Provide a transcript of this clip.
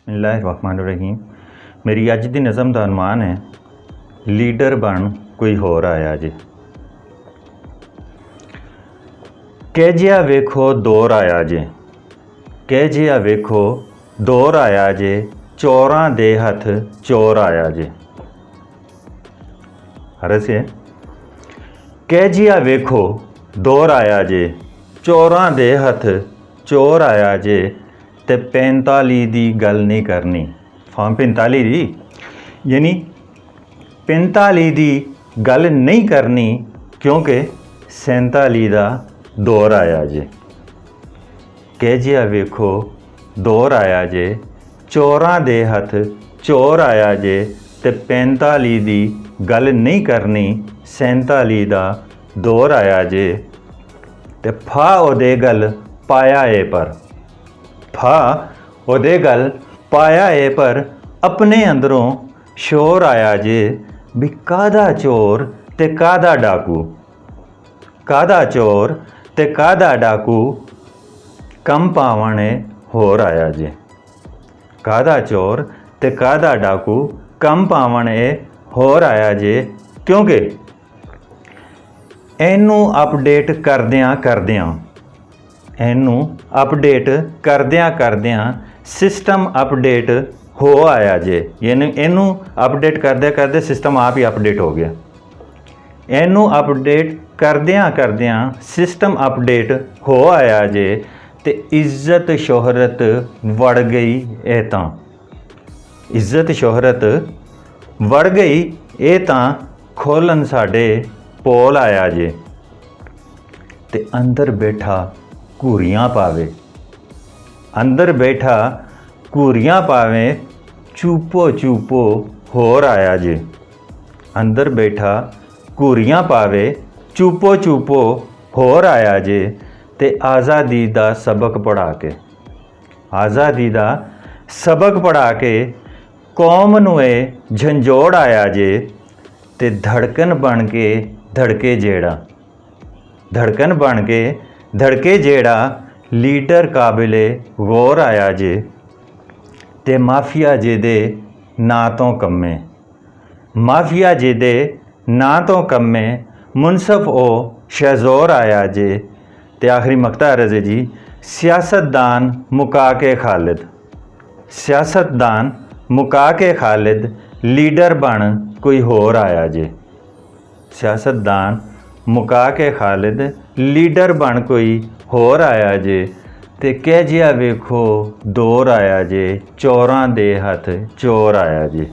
बिस्मिल्लाहिर्रहमानिर्रहीम। मेरी अज दी नज़म दा अनवान है लीडर बन कोई होर आया जे। कह जिहा वेखो दौर आया जे, कह जिहा वेखो दौर आया जे, चोरां दे हथ चोर आया जे। हर से कह जिहा वेखो दौर आया जे, चोरां दे हथ चोर आया जे, ते 45 दी गल नहीं करनी। फॉर्म 45 दी यानी 45 दी गल नहीं करनी क्योंकि 47 दा दौर आया जे। कह जिहा वेखो दौर आया जे, चोरां दे हथ चोर आया जे, ते 45 दी गल नहीं करनी 47 दा दौर आया जे। ते फा ओहदे गल पाया है पर, फा ओहदे गल पाया है पर अपने अंदरों शोर आया जे, भी कादा चोर ते कादा डाकू, कादा चोर ते कादा डाकू कम पावणे होर आया जे। कादा चोर ते कादा डाकू कम पावणे होर आया जे, क्योंकि इनू अपडेट करदियां करदियां, इनू अपडेट करदियां करदियां सिस्टम अपडेट हो आया जे। यानी इनू अपडेट करदे करदे सिस्टम आप ही अपडेट हो गया। इनू अपडेट करदियां करदियां सिस्टम अपडेट हो आया जे, ते इज्जत शोहरत वड़ गई ए तां, इज्जत शोहरत वड़ गई ए तां खोलन साडे पोल आया जे। ते अंदर बैठा घूरियां पावे, अंदर बैठा घूरियां पावे, चूपो चूपो होर आया जे। अंदर बैठा घूरियां पावे, चूपो चूपो होर आया जे, ते आज़ादी दा सबक पढ़ा के, आज़ादी दा सबक पढ़ा के कौम नूं ए झंझोड़ आया जे। ते धड़कन बन के धड़के जेड़ा, धड़कन बन के धड़के जेड़ा लीडर काबिले गौर आया जे। ते माफिया जेदे ना तो कम्मे, माफिया जेदे ना तो कम्मे मुनसफ ओ शहजोर आया जे। ते आखिरी मकता अर्ज़ है जी, सियासतदान मुका के खालिद, सियासतदान मुका के खालिद लीडर बन कोई होर आया जे। सियासतदान मुका के खालिद लीडर बन कोई होर आया जे। ते कह जिहा वेखो दौर आया जे, चोरां दे हथ चोर आया जे।